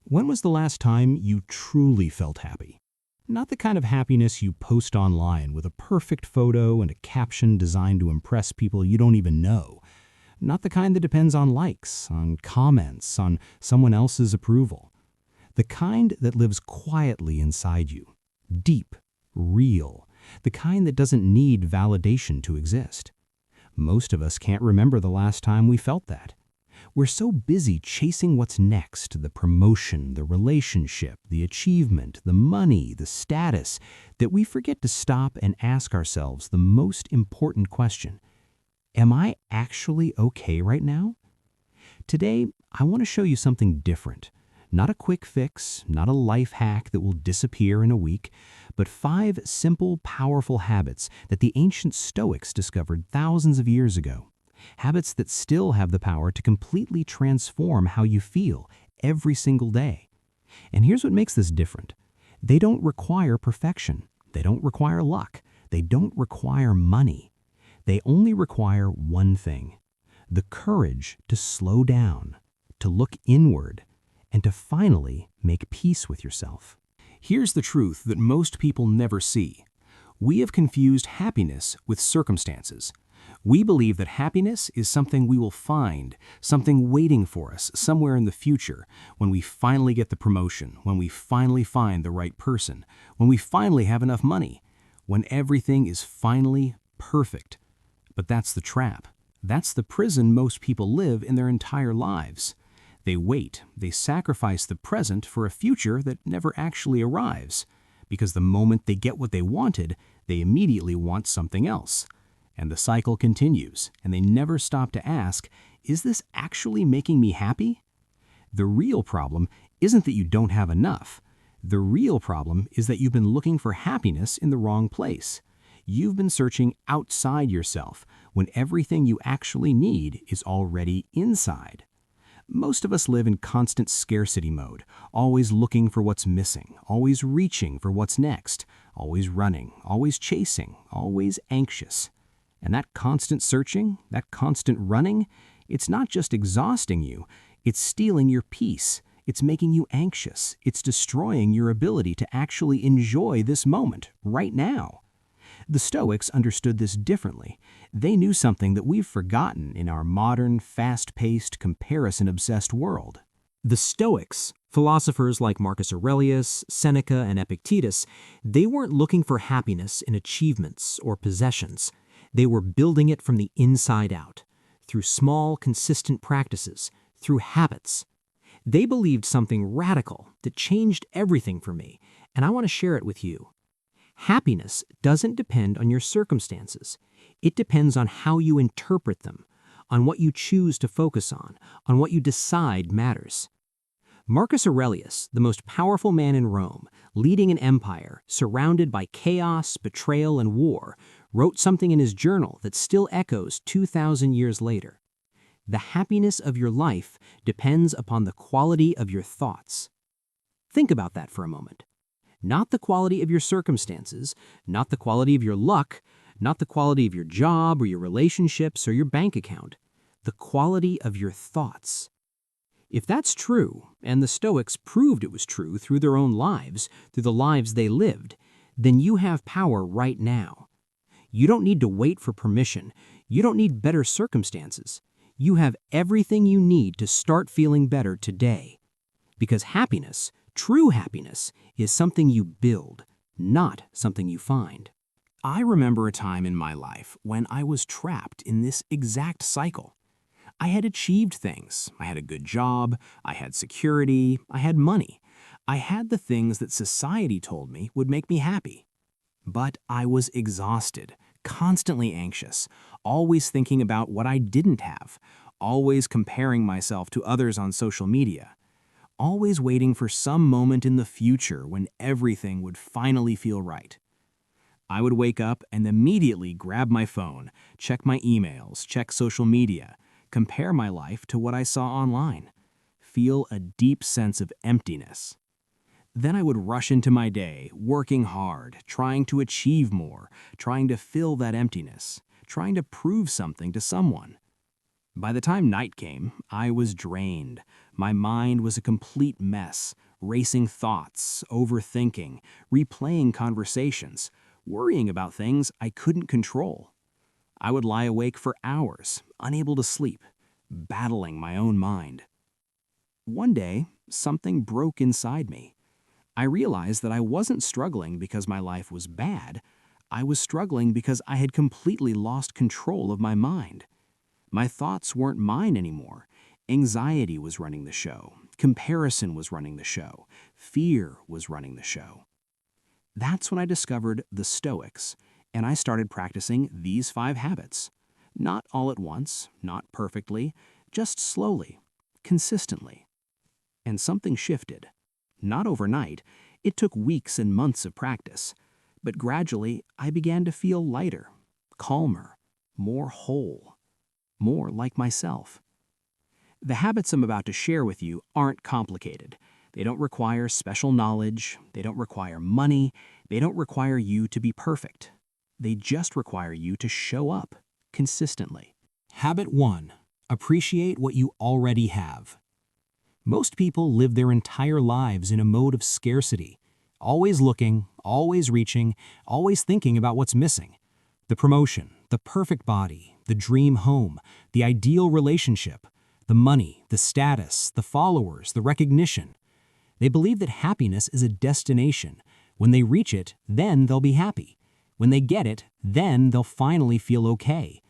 When was the last time you truly felt happy? Not the kind of happiness you post online with a perfect photo and a caption designed to impress people you don't even know. Not the kind that depends on likes, on comments, on someone else's approval. The kind that lives quietly inside you. Deep, real. The kind that doesn't need validation to exist. Most of us can't remember the last time we felt that. We're so busy chasing what's next, the promotion, the relationship, the achievement, the money, the status, that we forget to stop and ask ourselves the most important question. Am I actually okay right now? Today, I want to show you something different. Not a quick fix, not a life hack that will disappear in a week, but 5 simple, powerful habits that the ancient Stoics discovered thousands of years ago. Habits that still have the power to completely transform how you feel every single day. And here's what makes this different. They don't require perfection. They don't require luck. They don't require money. They only require one thing: the courage to slow down, to look inward, and to finally make peace with yourself. Here's the truth that most people never see. We have confused happiness with circumstances. We believe that happiness is something we will find, something waiting for us somewhere in the future, when we finally get the promotion, when we finally find the right person, when we finally have enough money, when everything is finally perfect. But that's the trap. That's the prison most people live in their entire lives. They wait, they sacrifice the present for a future that never actually arrives, because the moment they get what they wanted, they immediately want something else. And the cycle continues, and they never stop to ask, is this actually making me happy? The real problem isn't that you don't have enough. The real problem is that you've been looking for happiness in the wrong place. You've been searching outside yourself when everything you actually need is already inside. Most of us live in constant scarcity mode, always looking for what's missing, always reaching for what's next, always running, always chasing, always anxious. And that constant searching, that constant running, it's not just exhausting you, it's stealing your peace, it's making you anxious, it's destroying your ability to actually enjoy this moment, right now. The Stoics understood this differently. They knew something that we've forgotten in our modern, fast-paced, comparison-obsessed world. The Stoics, philosophers like Marcus Aurelius, Seneca, and Epictetus, they weren't looking for happiness in achievements or possessions. They were building it from the inside out, through small, consistent practices, through habits. They believed something radical that changed everything for me, and I want to share it with you. Happiness doesn't depend on your circumstances. It depends on how you interpret them, on what you choose to focus on what you decide matters. Marcus Aurelius, the most powerful man in Rome, leading an empire surrounded by chaos, betrayal, and war, wrote something in his journal that still echoes 2,000 years later. The happiness of your life depends upon the quality of your thoughts. Think about that for a moment. Not the quality of your circumstances, not the quality of your luck, not the quality of your job or your relationships or your bank account. The quality of your thoughts. If that's true, and the Stoics proved it was true through their own lives, through the lives they lived, then you have power right now. You don't need to wait for permission. You don't need better circumstances. You have everything you need to start feeling better today. Because happiness, true happiness, is something you build, not something you find. I remember a time in my life when I was trapped in this exact cycle. I had achieved things. I had a good job, I had security, I had money. I had the things that society told me would make me happy. But I was exhausted, constantly anxious, always thinking about what I didn't have, always comparing myself to others on social media, always waiting for some moment in the future when everything would finally feel right. I would wake up and immediately grab my phone, check my emails, check social media, compare my life to what I saw online, feel a deep sense of emptiness. Then I would rush into my day, working hard, trying to achieve more, trying to fill that emptiness, trying to prove something to someone. By the time night came, I was drained. My mind was a complete mess, racing thoughts, overthinking, replaying conversations, worrying about things I couldn't control. I would lie awake for hours, unable to sleep, battling my own mind. One day, something broke inside me. I realized that I wasn't struggling because my life was bad. I was struggling because I had completely lost control of my mind. My thoughts weren't mine anymore. Anxiety was running the show. Comparison was running the show. Fear was running the show. That's when I discovered the Stoics, and I started practicing these 5 habits. Not all at once, not perfectly, just slowly, consistently. And something shifted. Not overnight, it took weeks and months of practice, but gradually I began to feel lighter, calmer, more whole, more like myself. The habits I'm about to share with you aren't complicated. They don't require special knowledge, they don't require money, they don't require you to be perfect. They just require you to show up consistently. Habit 1. Appreciate what you already have. Most people live their entire lives in a mode of scarcity, always looking, always reaching, always thinking about what's missing. The promotion, the perfect body, the dream home, the ideal relationship, the money, the status, the followers, the recognition. They believe that happiness is a destination. When they reach it, then they'll be happy. When they get it, then they'll finally feel okay.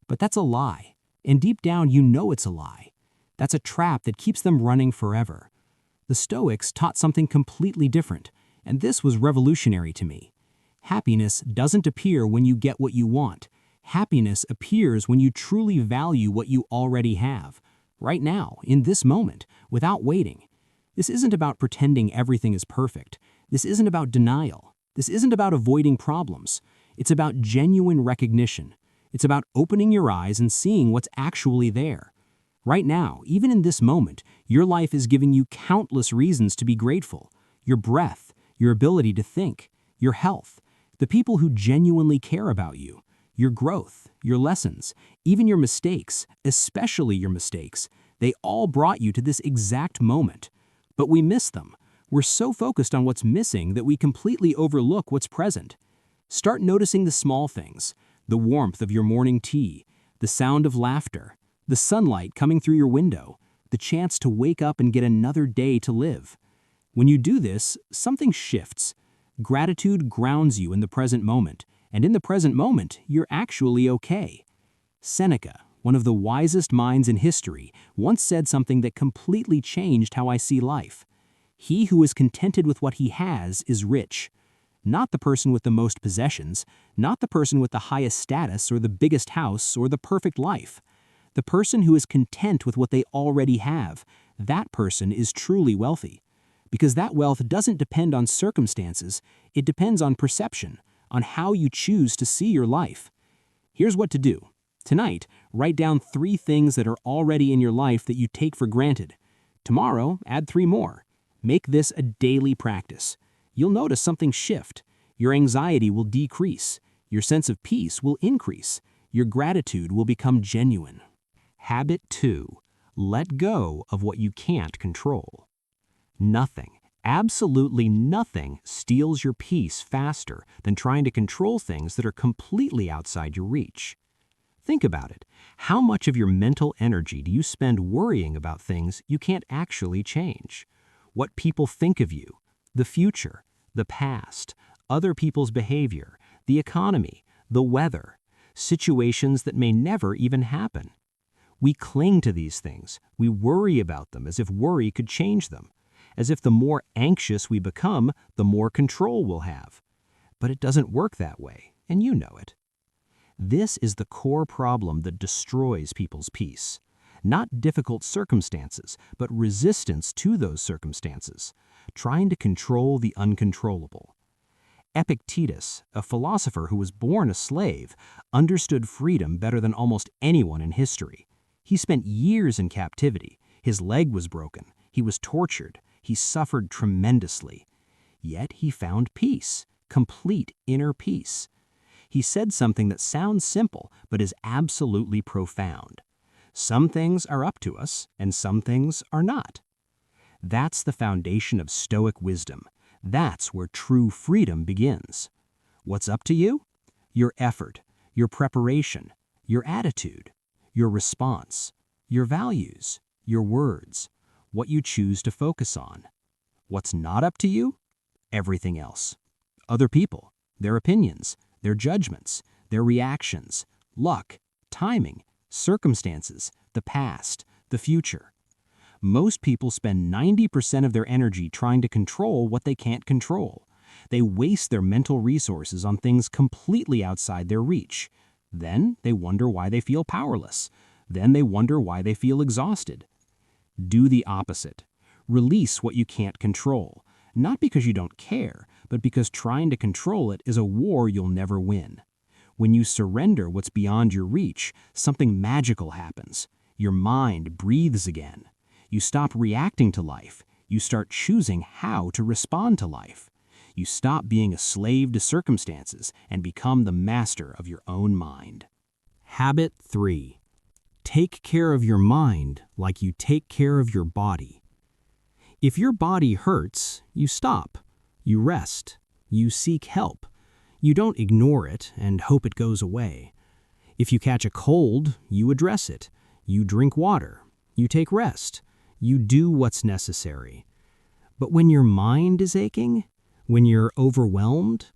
But that's a lie, and deep down you know it's a lie. That's a trap that keeps them running forever. The Stoics taught something completely different, and this was revolutionary to me. Happiness doesn't appear when you get what you want. Happiness appears when you truly value what you already have, right now, in this moment, without waiting. This isn't about pretending everything is perfect. This isn't about denial. This isn't about avoiding problems. It's about genuine recognition. It's about opening your eyes and seeing what's actually there. Right now, even in this moment, your life is giving you countless reasons to be grateful. Your breath, your ability to think, your health, the people who genuinely care about you, your growth, your lessons, even your mistakes, especially your mistakes, they all brought you to this exact moment. But we miss them. We're so focused on what's missing that we completely overlook what's present. Start noticing the small things, the warmth of your morning tea, the sound of laughter, the sunlight coming through your window, the chance to wake up and get another day to live. When you do this, something shifts. Gratitude grounds you in the present moment, and in the present moment, you're actually okay. Seneca, one of the wisest minds in history, once said something that completely changed how I see life. He who is contented with what he has is rich. Not the person with the most possessions, not the person with the highest status or the biggest house or the perfect life. The person who is content with what they already have, that person is truly wealthy. Because that wealth doesn't depend on circumstances, it depends on perception, on how you choose to see your life. Here's what to do. Tonight, write down 3 things that are already in your life that you take for granted. Tomorrow, add 3 more. Make this a daily practice. You'll notice something shift. Your anxiety will decrease. Your sense of peace will increase. Your gratitude will become genuine. Habit 2. Let go of what you can't control. Nothing, absolutely nothing, steals your peace faster than trying to control things that are completely outside your reach. Think about it. How much of your mental energy do you spend worrying about things you can't actually change? What people think of you, the future, the past, other people's behavior, the economy, the weather, situations that may never even happen. We cling to these things. We worry about them as if worry could change them, as if the more anxious we become, the more control we'll have. But it doesn't work that way, and you know it. This is the core problem that destroys people's peace. Not difficult circumstances, but resistance to those circumstances, trying to control the uncontrollable. Epictetus, a philosopher who was born a slave, understood freedom better than almost anyone in history. He spent years in captivity. His leg was broken. He was tortured. He suffered tremendously. Yet he found peace, complete inner peace. He said something that sounds simple, but is absolutely profound. Some things are up to us, and some things are not. That's the foundation of Stoic wisdom. That's where true freedom begins. What's up to you? Your effort, your preparation, your attitude, your response, your values, your words, what you choose to focus on. What's not up to you? Everything else. Other people, their opinions, their judgments, their reactions, luck, timing, circumstances, the past, the future. Most people spend 90% of their energy trying to control what they can't control. They waste their mental resources on things completely outside their reach. Then they wonder why they feel powerless. Then they wonder why they feel exhausted. Do the opposite. Release what you can't control. Not because you don't care, but because trying to control it is a war you'll never win. When you surrender what's beyond your reach, something magical happens. Your mind breathes again. You stop reacting to life. You start choosing how to respond to life. You stop being a slave to circumstances and become the master of your own mind. Habit 3. Take care of your mind like you take care of your body. If your body hurts, you stop. You rest. You seek help. You don't ignore it and hope it goes away. If you catch a cold, you address it. You drink water. You take rest. You do what's necessary. But when your mind is aching, when you're overwhelmed,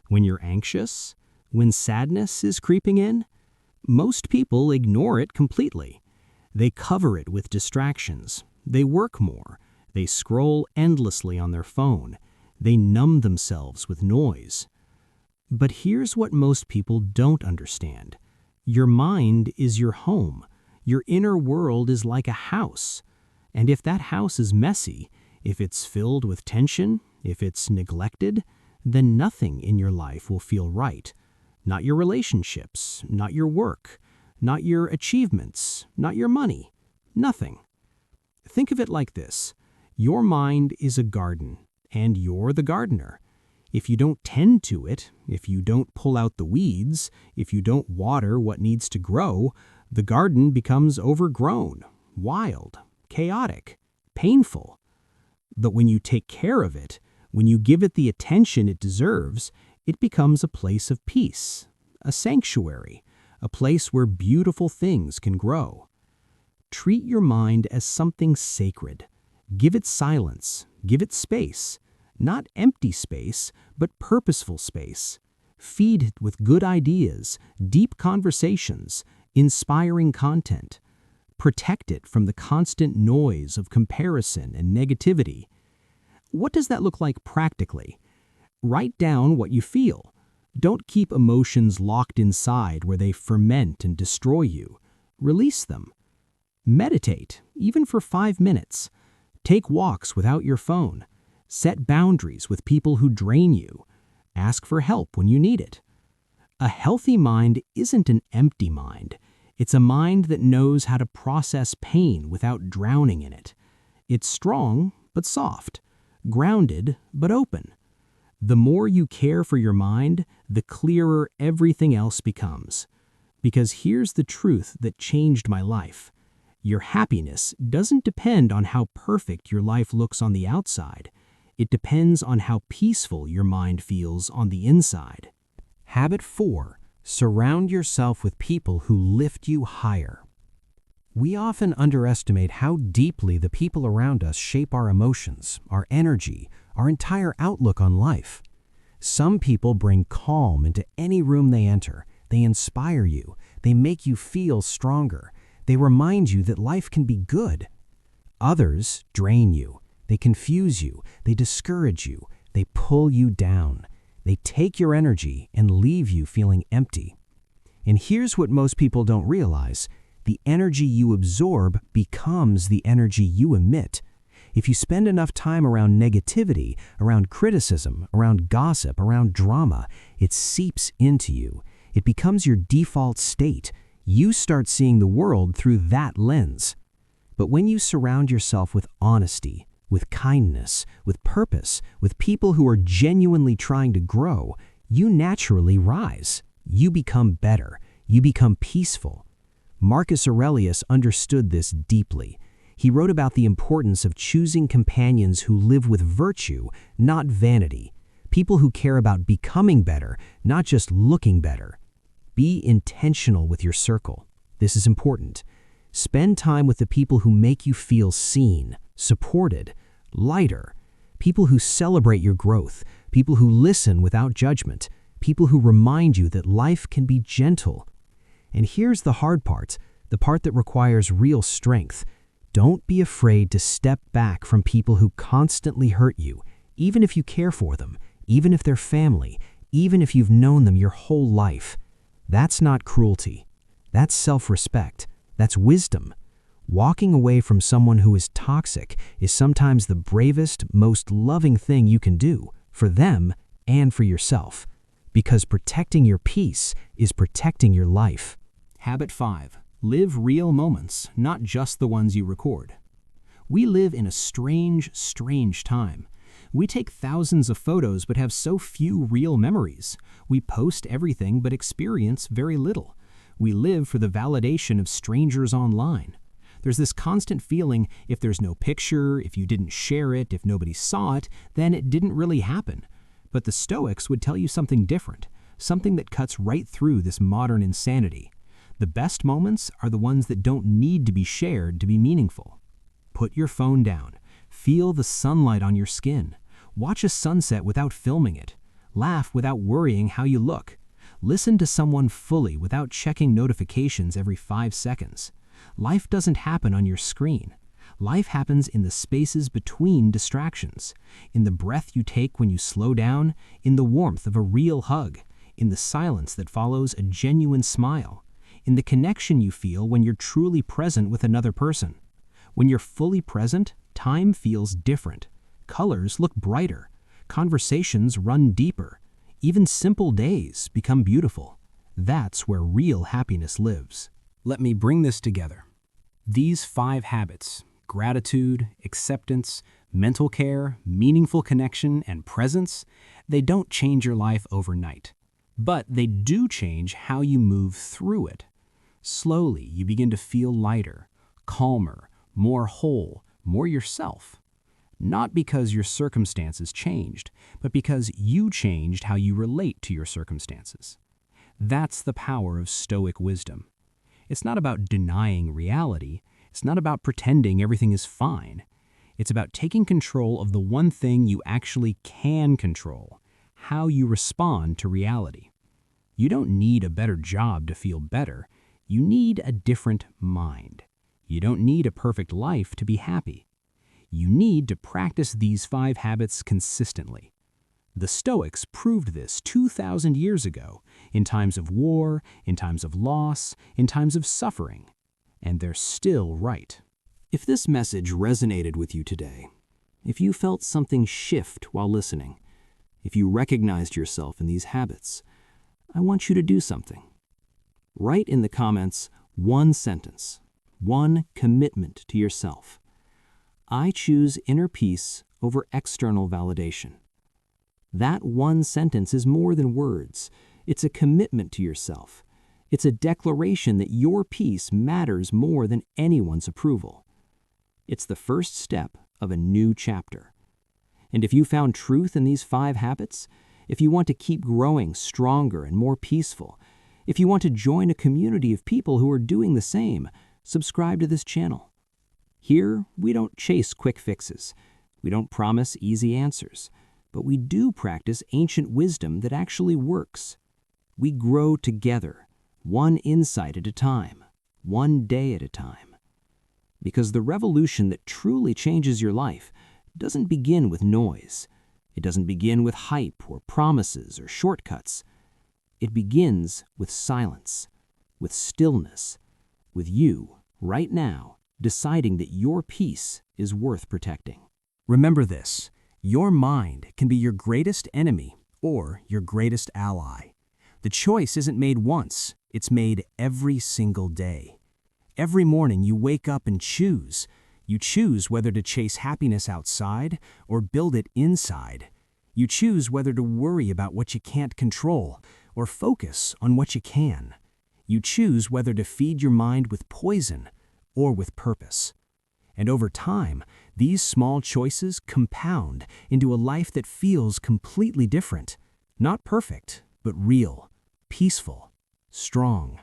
when you're anxious, when sadness is creeping in, most people ignore it completely. They cover it with distractions. They work more. They scroll endlessly on their phone. They numb themselves with noise. But here's what most people don't understand. Your mind is your home. Your inner world is like a house. And if that house is messy, if it's filled with tension, if it's neglected, then nothing in your life will feel right. Not your relationships, not your work, not your achievements, not your money, nothing. Think of it like this. Your mind is a garden, and you're the gardener. If you don't tend to it, if you don't pull out the weeds, if you don't water what needs to grow, the garden becomes overgrown, wild, chaotic, painful. But when you take care of it, when you give it the attention it deserves, it becomes a place of peace, a sanctuary, a place where beautiful things can grow. Treat your mind as something sacred. Give it silence, give it space. Not empty space, but purposeful space. Feed it with good ideas, deep conversations, inspiring content. Protect it from the constant noise of comparison and negativity. What does that look like practically? Write down what you feel. Don't keep emotions locked inside where they ferment and destroy you. Release them. Meditate, even for 5 minutes. Take walks without your phone. Set boundaries with people who drain you. Ask for help when you need it. A healthy mind isn't an empty mind. It's a mind that knows how to process pain without drowning in it. It's strong, but soft. Grounded, but open. The more you care for your mind, the clearer everything else becomes. Because here's the truth that changed my life. Your happiness doesn't depend on how perfect your life looks on the outside. It depends on how peaceful your mind feels on the inside. Habit 4. Surround yourself with people who lift you higher. We often underestimate how deeply the people around us shape our emotions, our energy, our entire outlook on life. Some people bring calm into any room they enter. They inspire you. They make you feel stronger. They remind you that life can be good. Others drain you. They confuse you. They discourage you. They pull you down. They take your energy and leave you feeling empty. And here's what most people don't realize. The energy you absorb becomes the energy you emit. If you spend enough time around negativity, around criticism, around gossip, around drama, it seeps into you. It becomes your default state. You start seeing the world through that lens. But when you surround yourself with honesty, with kindness, with purpose, with people who are genuinely trying to grow, you naturally rise. You become better. You become peaceful. Marcus Aurelius understood this deeply. He wrote about the importance of choosing companions who live with virtue, not vanity. People who care about becoming better, not just looking better. Be intentional with your circle. This is important. Spend time with the people who make you feel seen, supported, lighter. People who celebrate your growth. People who listen without judgment. People who remind you that life can be gentle. And here's the hard part, the part that requires real strength. Don't be afraid to step back from people who constantly hurt you, even if you care for them, even if they're family, even if you've known them your whole life. That's not cruelty. That's self-respect. That's wisdom. Walking away from someone who is toxic is sometimes the bravest, most loving thing you can do for them and for yourself. Because protecting your peace is protecting your life. Habit 5. Live real moments, not just the ones you record. We live in a strange time. We take thousands of photos but have so few real memories. We post everything but experience very little. We live for the validation of strangers online. There's this constant feeling if there's no picture, if you didn't share it, if nobody saw it, then it didn't really happen. But the Stoics would tell you something different, something that cuts right through this modern insanity. The best moments are the ones that don't need to be shared to be meaningful. Put your phone down. Feel the sunlight on your skin. Watch a sunset without filming it. Laugh without worrying how you look. Listen to someone fully without checking notifications every 5 seconds. Life doesn't happen on your screen. Life happens in the spaces between distractions, in the breath you take when you slow down, in the warmth of a real hug, in the silence that follows a genuine smile, in the connection you feel when you're truly present with another person. When you're fully present, time feels different. Colors look brighter. Conversations run deeper. Even simple days become beautiful. That's where real happiness lives. Let me bring this together. These 5 habits, gratitude, acceptance, mental care, meaningful connection, and presence, they don't change your life overnight. But they do change how you move through it. Slowly, you begin to feel lighter, calmer, more whole, more yourself. Not because your circumstances changed, but because you changed how you relate to your circumstances. That's the power of Stoic wisdom. It's not about denying reality. It's not about pretending everything is fine. It's about taking control of the one thing you actually can control, how you respond to reality. You don't need a better job to feel better. You need a different mind. You don't need a perfect life to be happy. You need to practice these 5 habits consistently. The Stoics proved this 2,000 years ago, in times of war, in times of loss, in times of suffering. And they're still right. If this message resonated with you today, if you felt something shift while listening, if you recognized yourself in these habits, I want you to do something. Write in the comments one sentence, one commitment to yourself. I choose inner peace over external validation. That one sentence is more than words. It's a commitment to yourself. It's a declaration that your peace matters more than anyone's approval. It's the first step of a new chapter. And if you found truth in these 5 habits, if you want to keep growing stronger and more peaceful, if you want to join a community of people who are doing the same, subscribe to this channel. Here, we don't chase quick fixes. We don't promise easy answers, but we do practice ancient wisdom that actually works. We grow together, one insight at a time, one day at a time. Because the revolution that truly changes your life doesn't begin with noise. It doesn't begin with hype or promises or shortcuts. It begins with silence, with stillness, with you, right now, deciding that your peace is worth protecting. Remember this, your mind can be your greatest enemy or your greatest ally. The choice isn't made once, it's made every single day. Every morning you wake up and choose. You choose whether to chase happiness outside or build it inside. You choose whether to worry about what you can't control or focus on what you can. You choose whether to feed your mind with poison or with purpose. And over time, these small choices compound into a life that feels completely different. Not perfect, but real, peaceful, strong.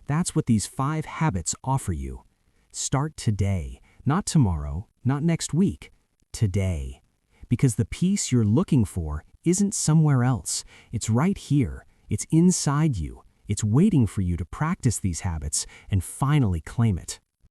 That's what these 5 habits offer you. Start today, not tomorrow, not next week, today. Because the peace you're looking for isn't somewhere else. It's right here. It's inside you. It's waiting for you to practice these habits and finally claim it.